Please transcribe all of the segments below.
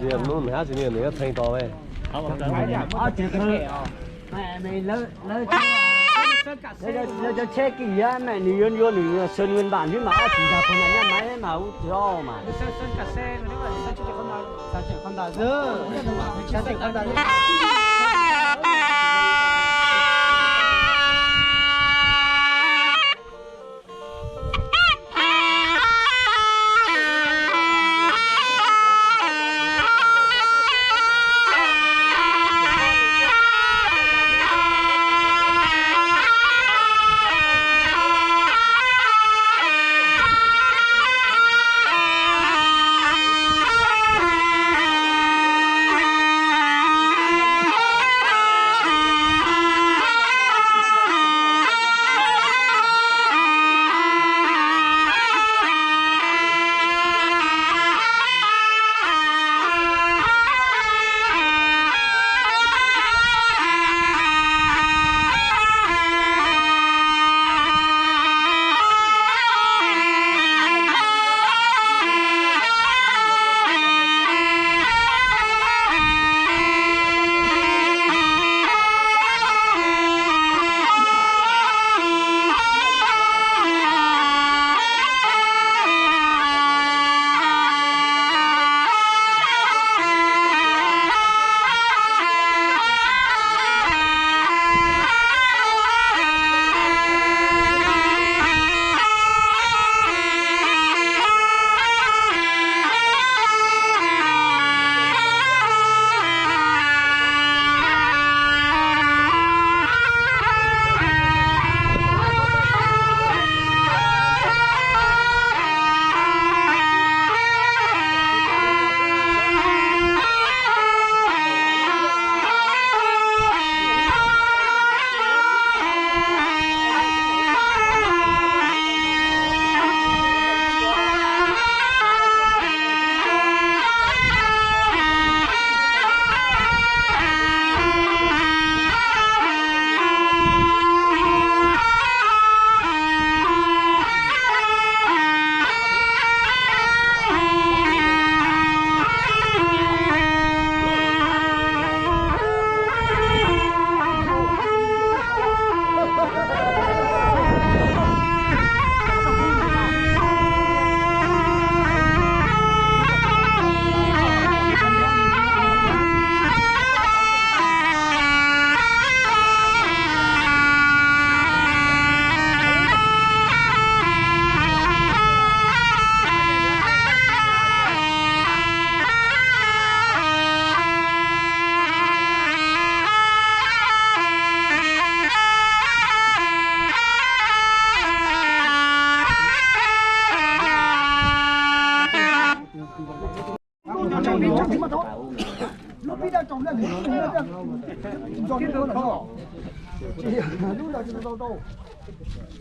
Giờ luôn hả chị nữa thành to vậy. Chỉ mẹ mày lỡ cho check kỹ á mẹ nỉ vô sơn nguyên bản chứ mà chỉ là phần này nhá máy mà cho mà sơn cả xe nếu mà sơn chỉ con đào dơ sơn con đào dơ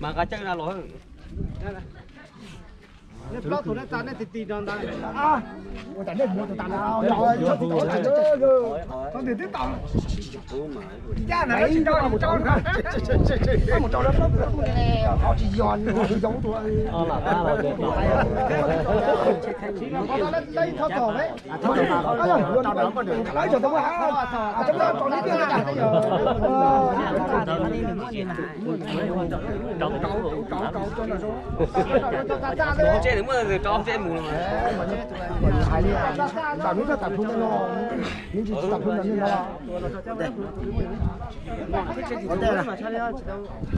mà cái chắc là lỗi nếu lót thủ nó tàn thì tì non ta我等那我就等了，要出去搞这个，他得得等。家哪去找我找他，我找他不嘞，好几元，好几种多。nó lấy thóc cỏ đấy lấy cho tôi hả? Chúng ta còn đi kia cả bây giờ. Cậu cho là số. chơi đúng rồi cho chơi mù mà hay đi bảo nó tập trung nó những gì tập trung là như nào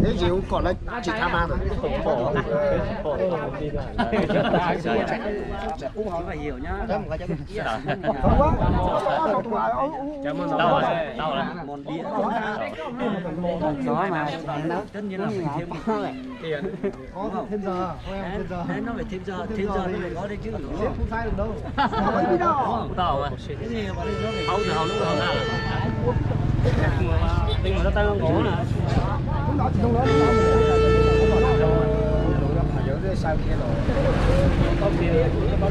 thế gì cũng còn là chỉ tham ăn rồi cũng hỏi phải hiểu nhá không quá cảm ơn đâu rồi món bia đó mà nấu tất nhiên là phải thêm tiền có thêm giờ đấy nó phải thêm giờ nó phải có đấy chứ không sai được đâu không tao mà cái gì mà nó phải hậu giờ lúc nào ra nhưng mà nó tay ngủ nè lúc đó thì không nói sao kia rồi có tiền có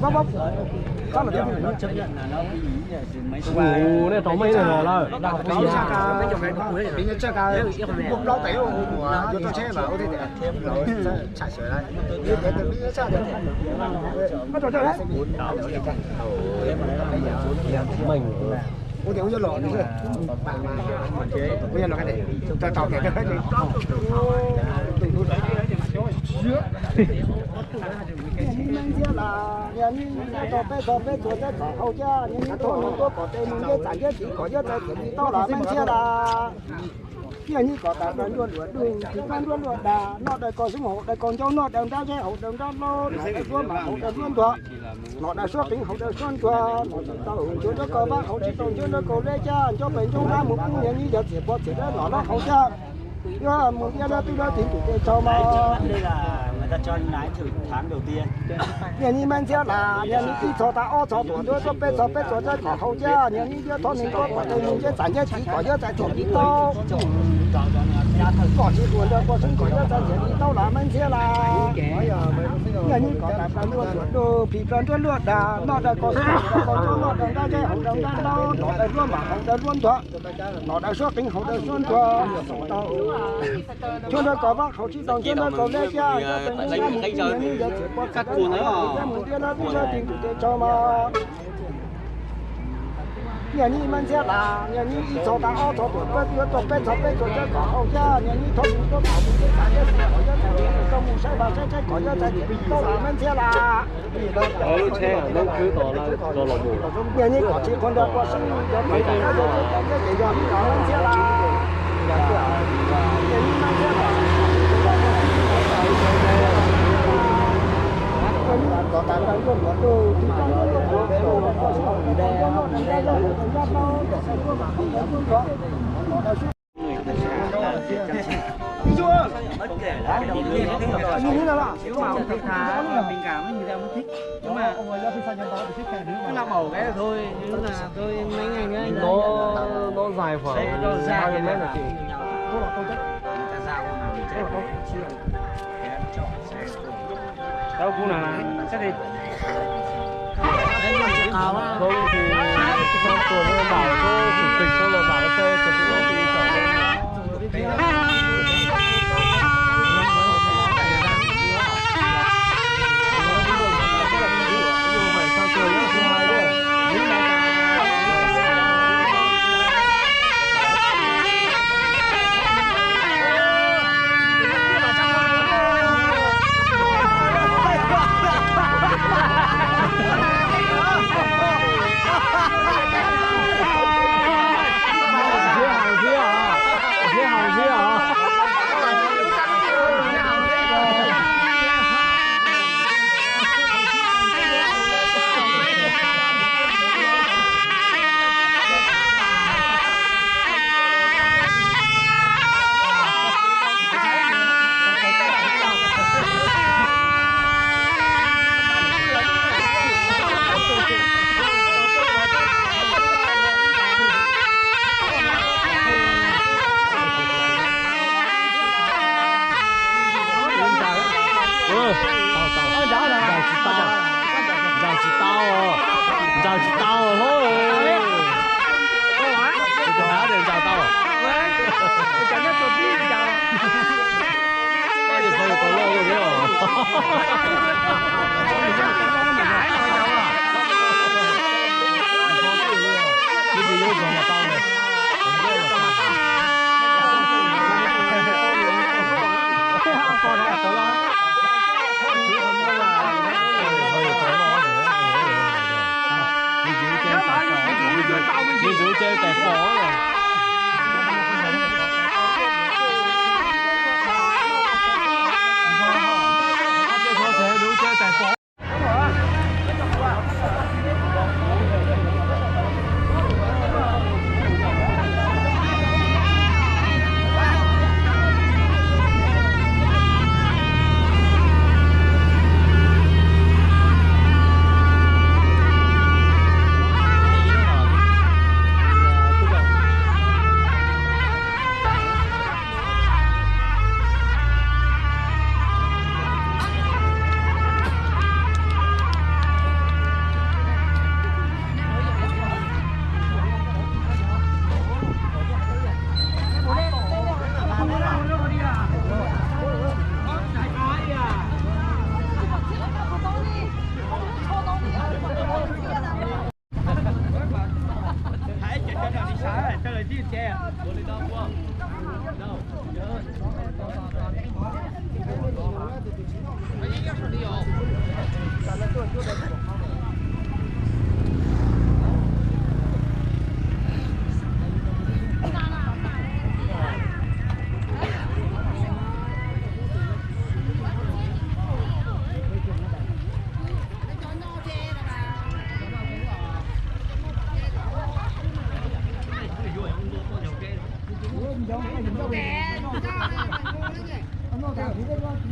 bóc bóc sao là nó chấp nhận là nó bị ý là mấy Ồ, này tóm mấy này rồi.搞下个那种人，人家这个我老对我有多钱嘛，我得老再查起来，你得你啥的，我做这来， Mình. 我点我就落，你是，我要落cái này，再倒点cái này，你们家啦，你做别做在搞好家，你做那个搞对，你这咱这地搞这在田里到了们家啦。nhà như có ta đang luôn đường thì đang luôn đà nó đây có số hộ đây còn cho nó đang ra cái hộ đang ra nó đây luôn mà hộ đang luôn thôi nó đã số tính hộ đang xuân qua nó chỉ tao chỗ đó có bác hộ chỉ tao chỗ đó có lấy cha cho bệnh trong ra một cũng nhà như giờ chỉ có chỉ đó nó hộ cha nhưng một nhà đó tôi đó thì tụi cho mà đây là người ta cho lái thử tháng đầu tiên. nhà như mình sẽ là nhà như đi cho ta ô cho tuổi đó cho bé cho ra có hộ cha nhà như giờ thôi mình có thể mình sẽ sản chỉ có giờ tại chỗ đi tao có chỉ buồn đó có sinh có giờ tại chỗ đi tao là mình sẽ là nhà như có tại plan luôn đồ thì plan luôn đà nó đã có cho nó đang ra cái hộ đang ra đâu nó đã luôn mà hộ đã luôn thôi nó đã số tính hộ đã luôn thôi cho nó có bác hộ chỉ tao cho nó có lấy cha Cắt cuốn đấy cho mà nhà như mình sẽ là nhà như cho ta ô cho tụi bé cho có hậu cha nhà như thôi mình có bảo mình cái cái có cho thằng trong một sai bảo sai có cho thằng đâu là mình sẽ là Xe nó cứ tỏ là do lòng bộ. nhà như có chỉ con đó có sinh có cái gì đó mình sẽ là nhà như mình sẽ là có tám tháng còn có đồ thì con nó có đồ có số đồ đè nó đè rồi nó nó để xem có mà không có đi chưa Bất kể là cái đầu tiên như thế nào ạ Nếu mà ông thấy khá là tình cảm thì người ta mới thích. Nhưng mà cứ làm ẩu cái là thôi. Nhưng là tôi mấy ngày nữa anh Nó dài khoảng nó dài bao nhiêu cái mét này là chị? đâu cũng là chắc thì Không thì trong tuần nó bảo cho chủ tịch xong là bảo xe cho chúng nó đi chở lên. Phải sang tuần nữa thứ hai nữa.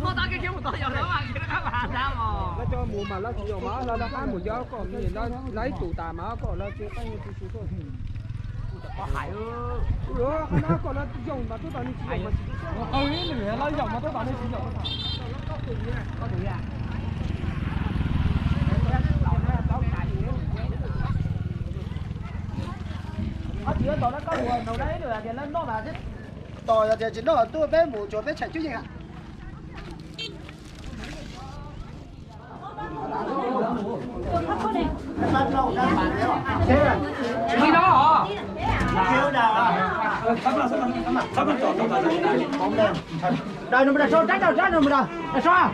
Nó ta cái một tỏi nữa mà các bạn sao mà. nó cho mùa mà nó chỉ má nó hai mùa gió còn gì nó lấy tụ tà má còn nó chưa tay tụ số thôi. Có hại ư. Ủa, nó còn nó dùng mà tôi bảo nó chỉ dùng mà. Ừ, nó dùng mà tôi bảo nó chỉ dùng. Có tụi à. Chỉ có tụi nó có nguồn đâu đấy rồi thì nó là chứ. Tỏi là chỉ nó tôi bé mùa cho bé chạy chứ gì ạ. Đi đó hả? Kêu nào à? Đây nó mới cho trách đâu trách nó mới đâu. Sao?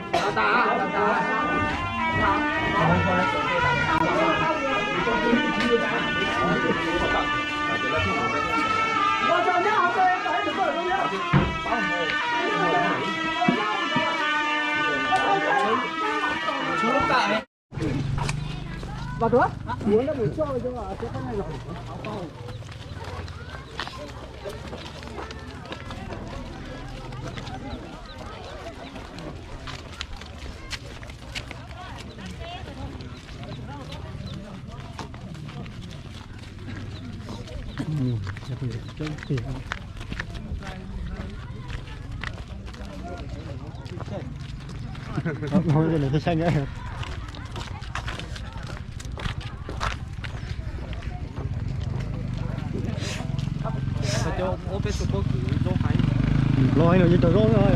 Vào đó. Muốn nó buổi cho cái này rồi. Nói cái này tôi xanh ấy. Cho ô bé số có cử cho phải. Lôi rồi như tao rối thôi.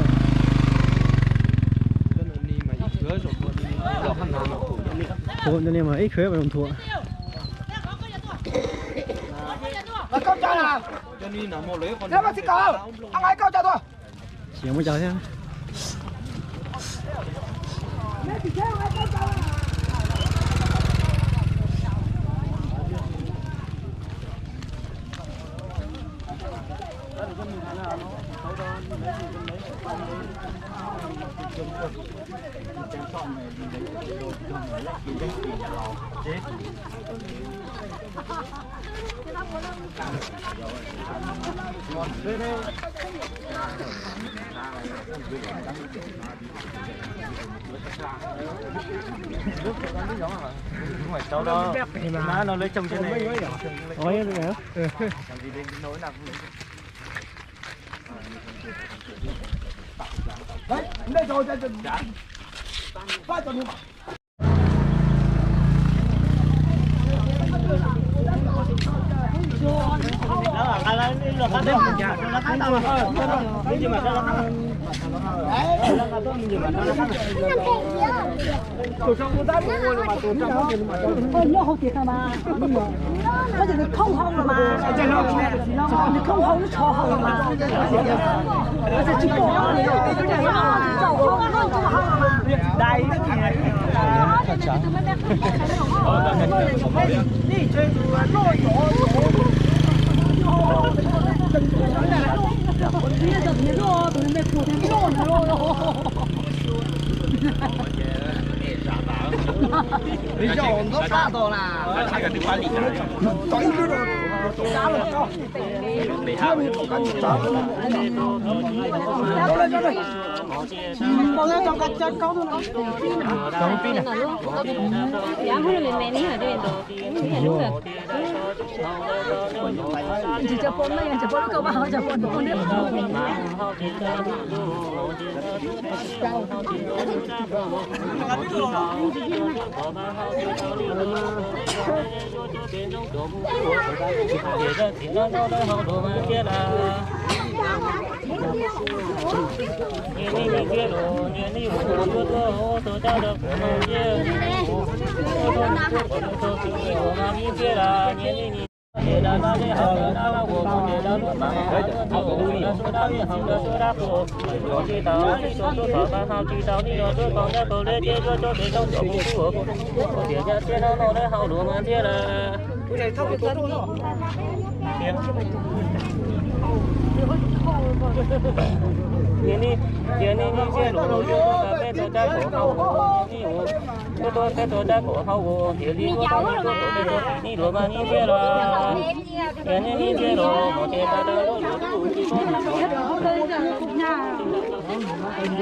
Cho nên đi mà ít khứa rồi còn lo khăn nào mà cử Thua cho nên mà ít khứa mà không thua. Là câu trả nào? cho nên là một lấy con. Nếu mà thích cầu, ông ấy câu trả thôi. Chỉ mới chờ thế. Cháu đó nó lấy chồng trên này. Ôi vậy hả? Đấy, đây rồi đây rồi. Ba tuần nữa. Nó không thiệt mà nó chỉ không hông mà nó không hông nó cho hông mà nó sẽ chỉ có Đây đi chơi lôi bây giờ thì nó tụi mẹ phụ thì nó lý do nó xa rồi là thay cái tiếng lý Tỏi nữa rồi. Cá rồi cho. để hạ Cho lên cho lên. còn nó trong cái chân câu thôi trong pin này dạ không là mình mẹ ở đây đồ thì đúng rồi chỉ cho con mấy chỉ con câu bao cho con đẹp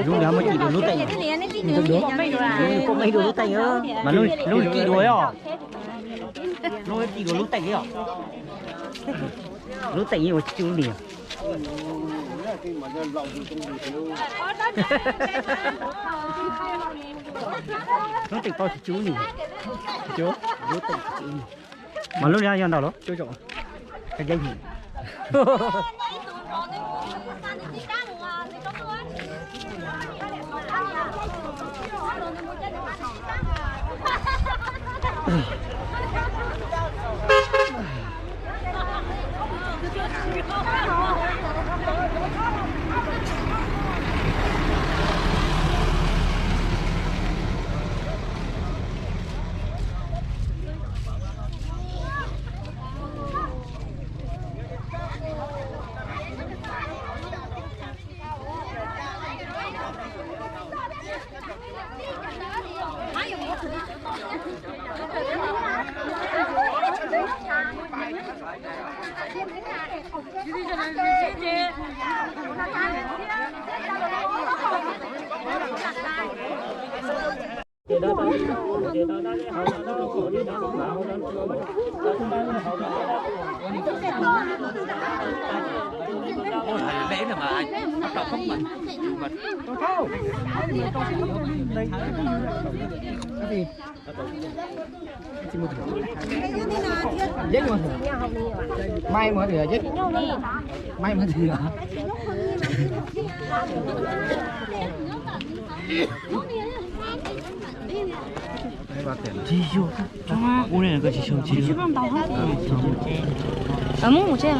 Lúc đó mà chỉ được lúc tay. Cái này nó tí nữa Có mấy đồ lúc tay nữa. Mà lúc chỉ đuổi à? Lúc chỉ được lúc tay à? Lúc tay nhiều chú liền. Lúc tay to chú liền. Chú. Lúc tay chú. Mà lúc nào nhận đâu đó? Chú chọn. Cái gì? Để mà anh bắt đầu không mình Mai mà thừa chứ. Mai mà thừa. 오늘 그 지금 시방 다 하지. 못 째요.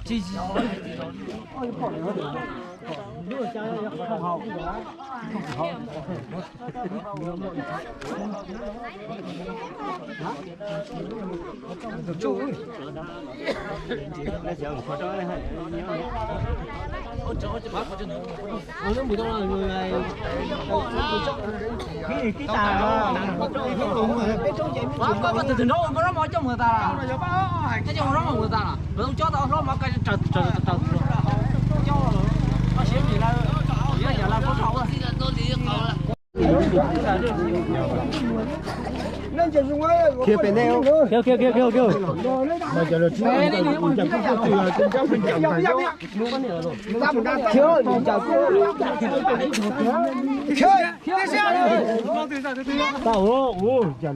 Chỉ bỏ cái từ đó có nó mỏi trong người ta cái trong đó mà người ta là không cho tao nó mà cái trời cho nó xỉu gì là giờ là có khẩu nên chỉ dùng ấy kia bên đây kêu mà giờ là chúng ta cũng chẳng có từ chúng cháu mình chẳng phải đâu ta mình đang thiếu chào cô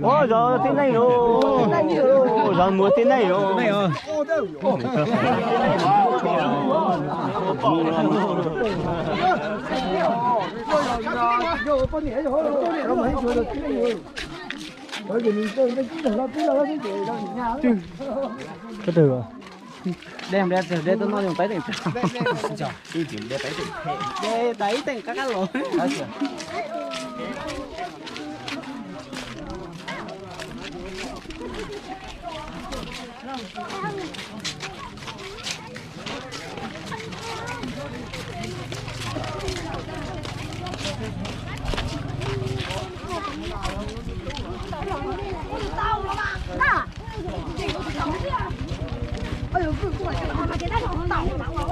ôi giờ thế này rồi giờ mua thế này rồi bởi vì mình tôi chỉ là nó cái gì đâu nhà cái từ đem để tôi nói dùng tấy tiền đi chuyển để tấy tiền để tấy tiền các lỗi哎呦，过来，给他弄倒了。